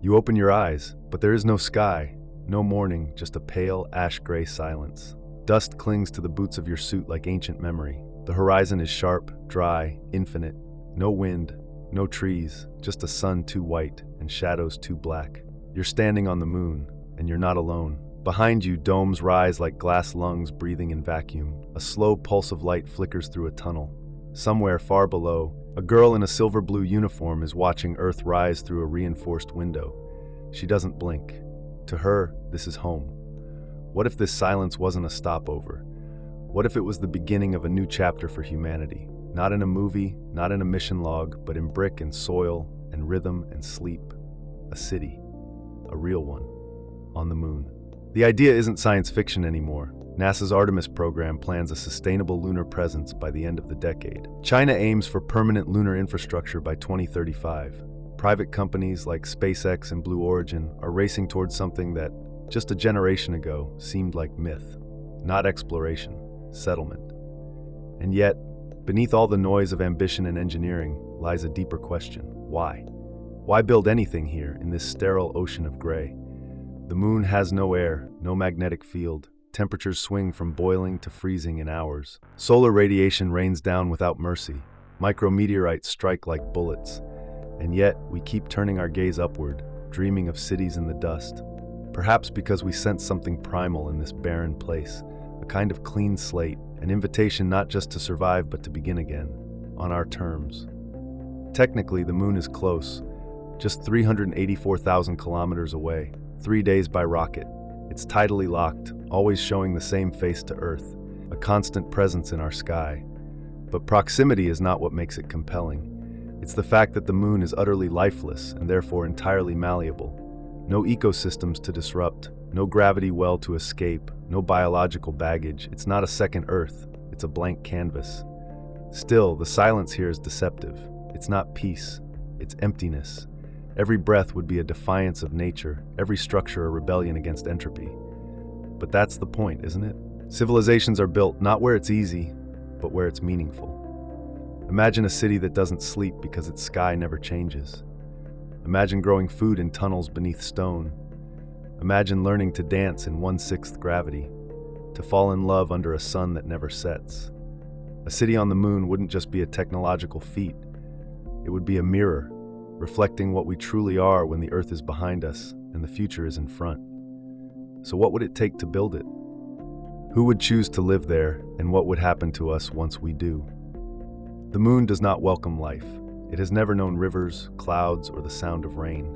You open your eyes, but there is no sky, no morning, just a pale, ash-gray silence. Dust clings to the boots of your suit like ancient memory. The horizon is sharp, dry, infinite. No wind, no trees, just a sun too white and shadows too black. You're standing on the moon, and you're not alone. Behind you, domes rise like glass lungs breathing in vacuum. A slow pulse of light flickers through a tunnel. Somewhere far below, a girl in a silver-blue uniform is watching Earth rise through a reinforced window. She doesn't blink. To her, this is home. What if this silence wasn't a stopover? What if it was the beginning of a new chapter for humanity? Not in a movie, not in a mission log, but in brick and soil and rhythm and sleep. A city. A real one. On the moon. The idea isn't science fiction anymore. NASA's Artemis program plans a sustainable lunar presence by the end of the decade. China aims for permanent lunar infrastructure by 2035. Private companies like SpaceX and Blue Origin are racing towards something that, just a generation ago, seemed like myth. Not exploration, settlement. And yet, beneath all the noise of ambition and engineering lies a deeper question. Why? Why build anything here in this sterile ocean of gray? The moon has no air, no magnetic field. Temperatures swing from boiling to freezing in hours. Solar radiation rains down without mercy. Micrometeorites strike like bullets. And yet, we keep turning our gaze upward, dreaming of cities in the dust. Perhaps because we sense something primal in this barren place, a kind of clean slate, an invitation not just to survive but to begin again, on our terms. Technically, the moon is close, just 384,000 kilometers away, 3 days by rocket. It's tidally locked, always showing the same face to Earth, a constant presence in our sky. But proximity is not what makes it compelling. It's the fact that the moon is utterly lifeless and therefore entirely malleable. No ecosystems to disrupt, no gravity well to escape, no biological baggage. It's not a second Earth, it's a blank canvas. Still, the silence here is deceptive. It's not peace, it's emptiness. Every breath would be a defiance of nature, every structure a rebellion against entropy. But that's the point, isn't it? Civilizations are built not where it's easy, but where it's meaningful. Imagine a city that doesn't sleep because its sky never changes. Imagine growing food in tunnels beneath stone. Imagine learning to dance in 1/6 gravity, to fall in love under a sun that never sets. A city on the moon wouldn't just be a technological feat. It would be a mirror, reflecting what we truly are when the Earth is behind us and the future is in front. So what would it take to build it? Who would choose to live there, and what would happen to us once we do? The moon does not welcome life. It has never known rivers, clouds, or the sound of rain.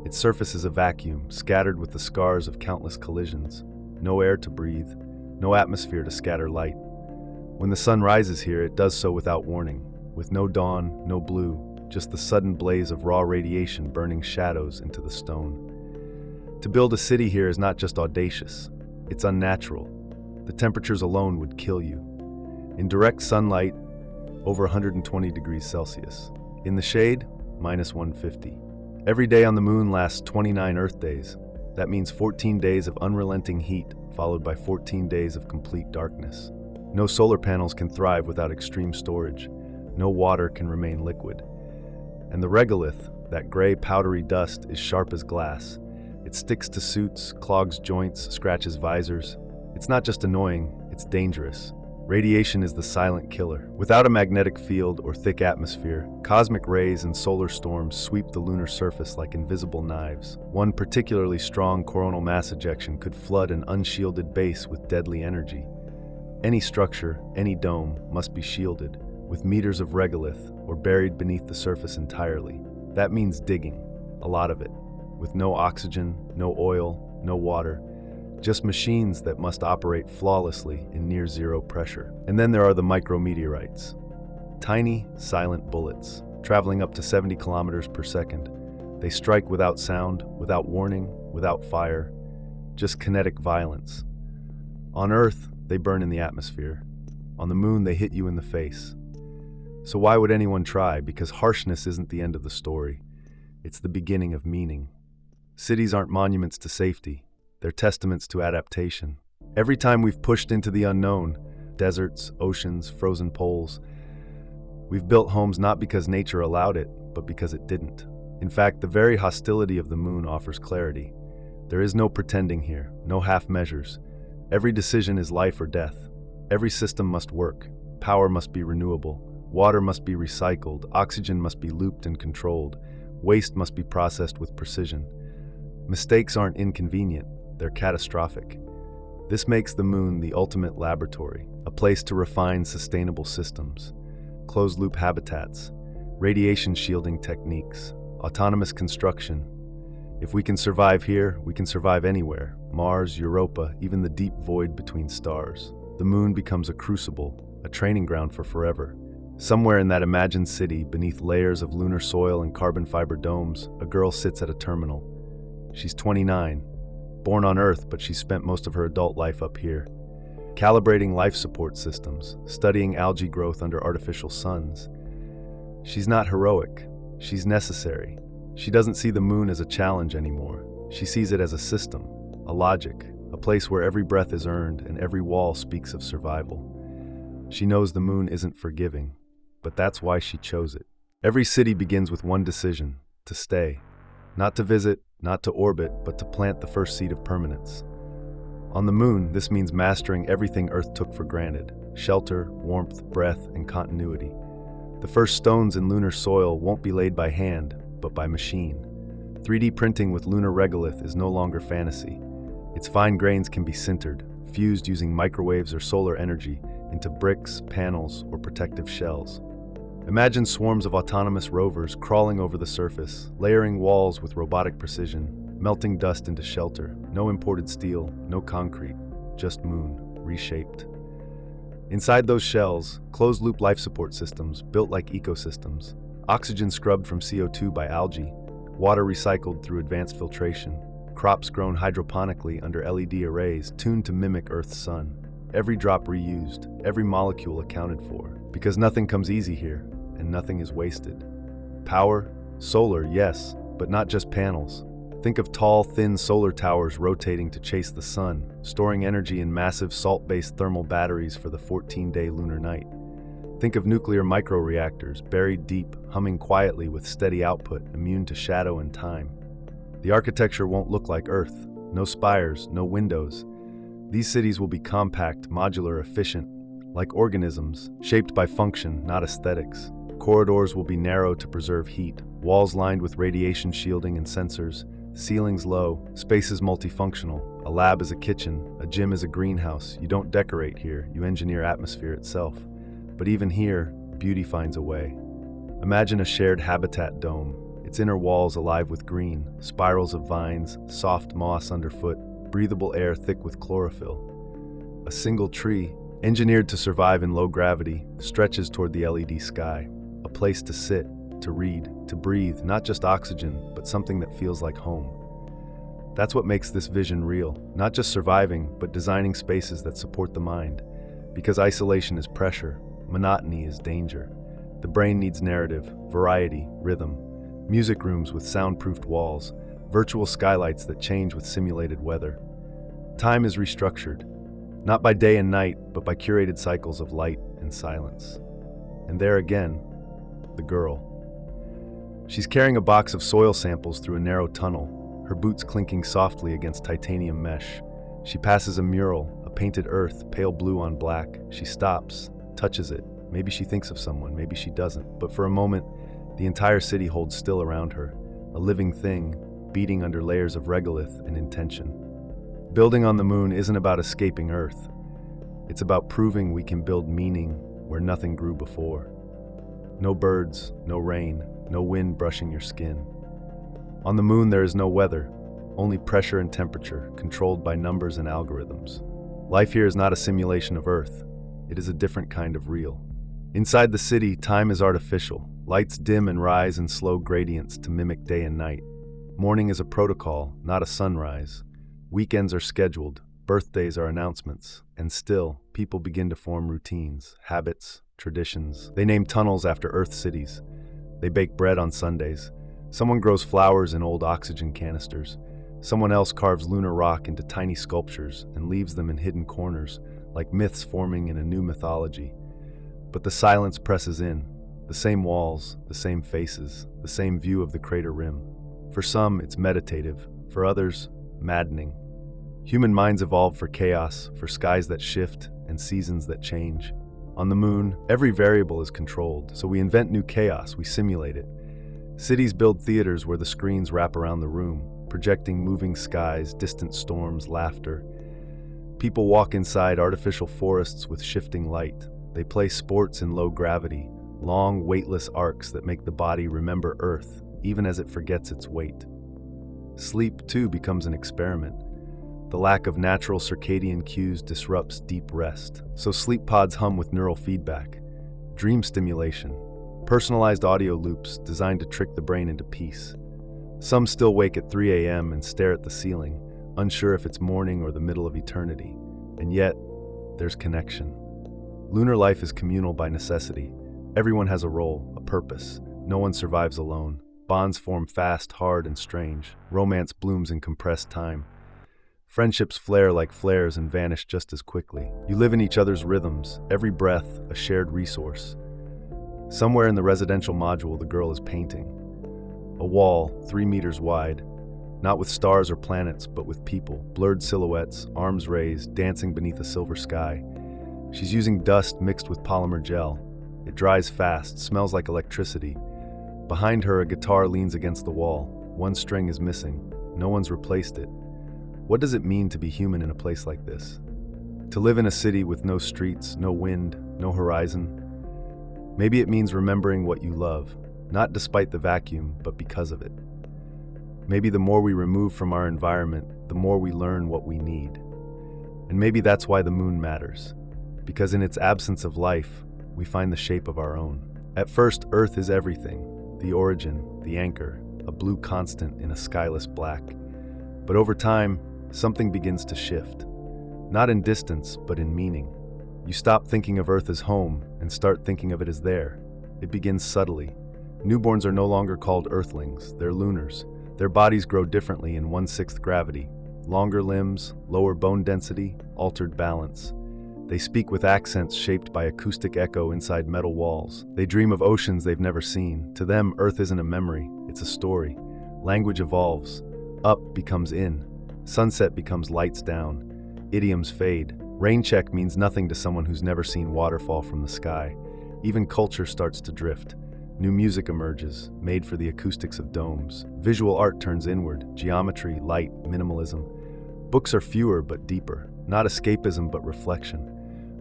Its surface is a vacuum, scattered with the scars of countless collisions. No air to breathe, no atmosphere to scatter light. When the sun rises here, it does so without warning, with no dawn, no blue, just the sudden blaze of raw radiation burning shadows into the stone. To build a city here is not just audacious, it's unnatural. The temperatures alone would kill you. In direct sunlight, over 120 degrees Celsius. In the shade, minus 150. Every day on the moon lasts 29 Earth days. That means 14 days of unrelenting heat, followed by 14 days of complete darkness. No solar panels can thrive without extreme storage. No water can remain liquid. And the regolith, that gray, powdery dust, is sharp as glass. It sticks to suits, clogs joints, scratches visors. It's not just annoying, it's dangerous. Radiation is the silent killer. Without a magnetic field or thick atmosphere, cosmic rays and solar storms sweep the lunar surface like invisible knives. One particularly strong coronal mass ejection could flood an unshielded base with deadly energy. Any structure, any dome, must be shielded, with meters of regolith, or buried beneath the surface entirely. That means digging, a lot of it, with no oxygen, no oil, no water. Just machines that must operate flawlessly in near-zero pressure. And then there are the micrometeorites. Tiny, silent bullets, traveling up to 70 kilometers per second. They strike without sound, without warning, without fire, just kinetic violence. On Earth, they burn in the atmosphere. On the moon, they hit you in the face. So why would anyone try? Because harshness isn't the end of the story. It's the beginning of meaning. Cities aren't monuments to safety. They're testaments to adaptation. Every time we've pushed into the unknown, deserts, oceans, frozen poles, we've built homes not because nature allowed it, but because it didn't. In fact, the very hostility of the moon offers clarity. There is no pretending here, no half measures. Every decision is life or death. Every system must work. Power must be renewable. Water must be recycled. Oxygen must be looped and controlled. Waste must be processed with precision. Mistakes aren't inconvenient, they're catastrophic. This makes the moon the ultimate laboratory, a place to refine sustainable systems, closed-loop habitats, radiation shielding techniques, autonomous construction. If we can survive here, we can survive anywhere. Mars, Europa, even the deep void between stars. The moon becomes a crucible, a training ground for forever. Somewhere in that imagined city, beneath layers of lunar soil and carbon fiber domes, a girl sits at a terminal. She's 29, born on Earth, but she's spent most of her adult life up here, calibrating life support systems, studying algae growth under artificial suns. She's not heroic, she's necessary. She doesn't see the moon as a challenge anymore. She sees it as a system, a logic, a place where every breath is earned and every wall speaks of survival. She knows the moon isn't forgiving, but that's why she chose it. Every city begins with one decision: to stay. Not to visit, not to orbit, but to plant the first seed of permanence. On the moon, this means mastering everything Earth took for granted: shelter, warmth, breath, and continuity. The first stones in lunar soil won't be laid by hand, but by machine. 3D printing with lunar regolith is no longer fantasy. Its fine grains can be sintered, fused using microwaves or solar energy into bricks, panels, or protective shells. Imagine swarms of autonomous rovers crawling over the surface, layering walls with robotic precision, melting dust into shelter. No imported steel, no concrete, just moon, reshaped. Inside those shells, closed-loop life support systems built like ecosystems. Oxygen scrubbed from CO2 by algae, water recycled through advanced filtration, crops grown hydroponically under LED arrays tuned to mimic Earth's sun. Every drop reused, every molecule accounted for, because nothing comes easy here, and nothing is wasted. Power? Solar, yes, but not just panels. Think of tall, thin solar towers rotating to chase the sun, storing energy in massive salt-based thermal batteries for the 14-day lunar night. Think of nuclear microreactors buried deep, humming quietly with steady output, immune to shadow and time. The architecture won't look like Earth. No spires, no windows. These cities will be compact, modular, efficient, like organisms, shaped by function, not aesthetics. Corridors will be narrow to preserve heat, walls lined with radiation shielding and sensors, ceilings low, spaces multifunctional. A lab is a kitchen, a gym is a greenhouse. You don't decorate here, you engineer atmosphere itself. But even here, beauty finds a way. Imagine a shared habitat dome, its inner walls alive with green, spirals of vines, soft moss underfoot, breathable air thick with chlorophyll. A single tree, engineered to survive in low gravity, stretches toward the LED sky. A place to sit, to read, to breathe, not just oxygen, but something that feels like home. That's what makes this vision real, not just surviving, but designing spaces that support the mind. Because isolation is pressure, monotony is danger. The brain needs narrative, variety, rhythm. Music rooms with soundproofed walls, virtual skylights that change with simulated weather. Time is restructured, not by day and night, but by curated cycles of light and silence. And there again, the girl. She's carrying a box of soil samples through a narrow tunnel, her boots clinking softly against titanium mesh. She passes a mural, a painted earth, pale blue on black. She stops, touches it. Maybe she thinks of someone, maybe she doesn't. But for a moment, the entire city holds still around her, a living thing, beating under layers of regolith and intention. Building on the moon isn't about escaping Earth. It's about proving we can build meaning where nothing grew before. No birds, no rain, no wind brushing your skin. On the moon there is no weather, only pressure and temperature, controlled by numbers and algorithms. Life here is not a simulation of Earth. It is a different kind of real. Inside the city, time is artificial. Lights dim and rise in slow gradients to mimic day and night. Morning is a protocol, not a sunrise. Weekends are scheduled, birthdays are announcements, and still, people begin to form routines, habits, traditions. They name tunnels after Earth cities. They bake bread on Sundays. Someone grows flowers in old oxygen canisters. Someone else carves lunar rock into tiny sculptures and leaves them in hidden corners, like myths forming in a new mythology. But the silence presses in, The same walls, the same faces, the same view of the crater rim. For some, it's meditative. For others, maddening. Human minds evolved for chaos, for skies that shift and seasons that change. On the moon, every variable is controlled, so we invent new chaos, we simulate it. Cities build theaters where the screens wrap around the room, projecting moving skies, distant storms, laughter. People walk inside artificial forests with shifting light. They play sports in low gravity, long, weightless arcs that make the body remember Earth, even as it forgets its weight. Sleep, too, becomes an experiment. The lack of natural circadian cues disrupts deep rest, so sleep pods hum with neural feedback. Dream stimulation, personalized audio loops designed to trick the brain into peace. Some still wake at 3 a.m. and stare at the ceiling, unsure if it's morning or the middle of eternity. And yet, there's connection. Lunar life is communal by necessity. Everyone has a role, a purpose. No one survives alone. Bonds form fast, hard, and strange. Romance blooms in compressed time. Friendships flare like flares and vanish just as quickly. You live in each other's rhythms, every breath a shared resource. Somewhere in the residential module, the girl is painting. A wall, 3 meters wide, not with stars or planets, but with people, blurred silhouettes, arms raised, dancing beneath a silver sky. She's using dust mixed with polymer gel. It dries fast, smells like electricity. Behind her, a guitar leans against the wall. One string is missing. No one's replaced it. What does it mean to be human in a place like this? To live in a city with no streets, no wind, no horizon? Maybe it means remembering what you love, not despite the vacuum, but because of it. Maybe the more we remove from our environment, the more we learn what we need. And maybe that's why the moon matters, because in its absence of life, we find the shape of our own. At first, Earth is everything, the origin, the anchor, a blue constant in a skyless black. But over time, something begins to shift. Not in distance, but in meaning. You stop thinking of Earth as home and start thinking of it as there. It begins subtly. Newborns are no longer called Earthlings, they're lunars. Their bodies grow differently in 1/6 gravity. Longer limbs, lower bone density, altered balance. They speak with accents shaped by acoustic echo inside metal walls. They dream of oceans they've never seen. To them, Earth isn't a memory, it's a story. Language evolves. Up becomes in. Sunset becomes lights down. Idioms fade. Rain check means nothing to someone who's never seen waterfall from the sky. Even culture starts to drift. New music emerges, made for the acoustics of domes. Visual art turns inward, geometry, light, minimalism. Books are fewer but deeper, not escapism but reflection.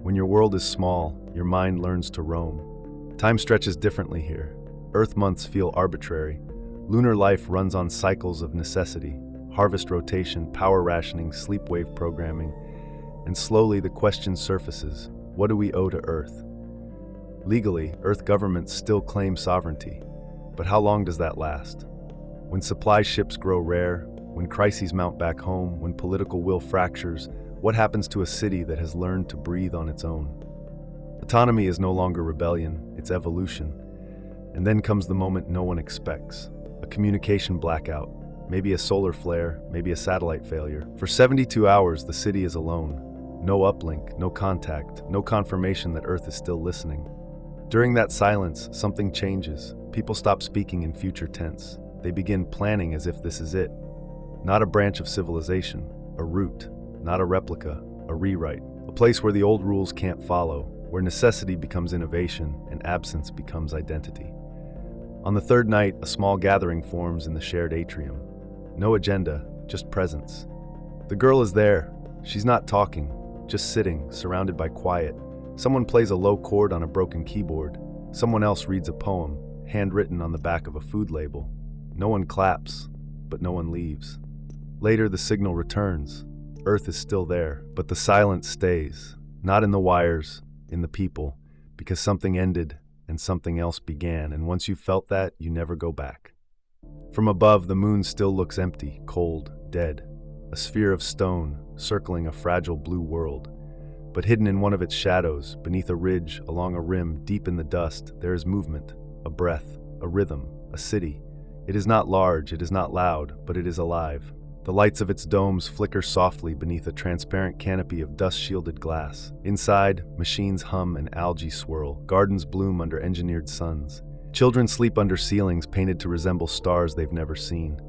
When your world is small, your mind learns to roam. Time stretches differently here. Earth months feel arbitrary. Lunar life runs on cycles of necessity. Harvest rotation, power rationing, sleep wave programming. And slowly the question surfaces, what do we owe to Earth? Legally, Earth governments still claim sovereignty. But how long does that last? When supply ships grow rare, when crises mount back home, when political will fractures, what happens to a city that has learned to breathe on its own? Autonomy is no longer rebellion, it's evolution. And then comes the moment no one expects. A communication blackout, maybe a solar flare, maybe a satellite failure. For 72 hours, the city is alone. No uplink, no contact, no confirmation that Earth is still listening. During that silence, something changes. People stop speaking in future tense. They begin planning as if this is it. Not a branch of civilization, a root. Not a replica, a rewrite. A place where the old rules can't follow, where necessity becomes innovation and absence becomes identity. On the third night, a small gathering forms in the shared atrium. No agenda, just presence. The girl is there. She's not talking, just sitting, surrounded by quiet. Someone plays a low chord on a broken keyboard. Someone else reads a poem, handwritten on the back of a food label. No one claps, but no one leaves. Later, the signal returns. Earth is still there, but the silence stays. Not in the wires, in the people, because something ended and something else began, and once you've felt that, you never go back. From above, the moon still looks empty, cold, dead. A sphere of stone, circling a fragile blue world. But hidden in one of its shadows, beneath a ridge, along a rim, deep in the dust, there is movement, a breath, a rhythm, a city. It is not large, it is not loud, but it is alive. The lights of its domes flicker softly beneath a transparent canopy of dust-shielded glass. Inside, machines hum and algae swirl, gardens bloom under engineered suns. Children sleep under ceilings painted to resemble stars they've never seen.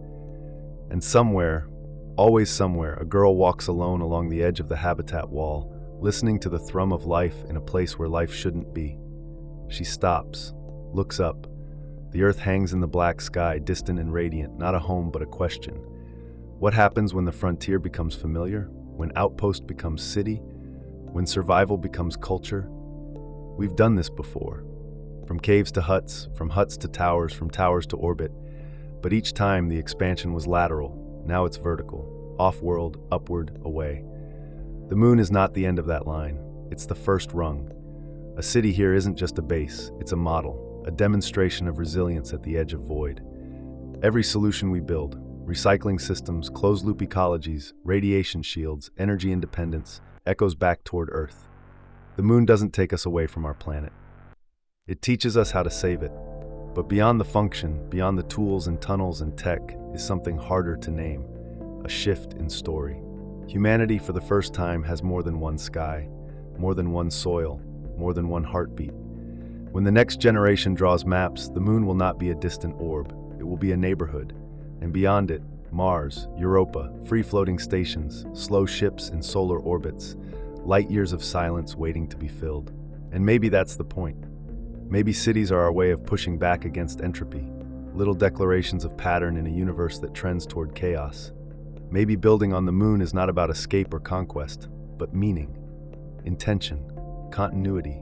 And somewhere, always somewhere, a girl walks alone along the edge of the habitat wall, listening to the thrum of life in a place where life shouldn't be. She stops, looks up. The earth hangs in the black sky, distant and radiant, not a home but a question. What happens when the frontier becomes familiar? When outpost becomes city? When survival becomes culture? We've done this before. From caves to huts, from huts to towers, from towers to orbit. But each time the expansion was lateral. Now it's vertical. Off-world, upward, away. The moon is not the end of that line. It's the first rung. A city here isn't just a base, it's a model, a demonstration of resilience at the edge of void. Every solution we build, recycling systems, closed-loop ecologies, radiation shields, energy independence, echoes back toward Earth. The moon doesn't take us away from our planet. It teaches us how to save it. But beyond the function, beyond the tools and tunnels and tech, is something harder to name, a shift in story. Humanity, for the first time, has more than one sky, more than one soil, more than one heartbeat. When the next generation draws maps, the moon will not be a distant orb. It will be a neighborhood. And beyond it, Mars, Europa, free-floating stations, slow ships in solar orbits, light years of silence waiting to be filled. And maybe that's the point. Maybe cities are our way of pushing back against entropy, little declarations of pattern in a universe that trends toward chaos. Maybe building on the moon is not about escape or conquest, but meaning, intention, continuity.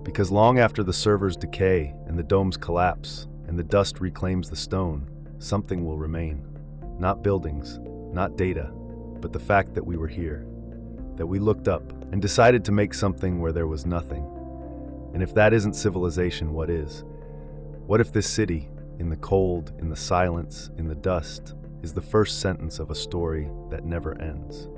Because long after the servers decay and the domes collapse and the dust reclaims the stone, something will remain. Not buildings, not data, but the fact that we were here, that we looked up and decided to make something where there was nothing. And if that isn't civilization, what is? What if this city, in the cold, in the silence, in the dust, is the first sentence of a story that never ends?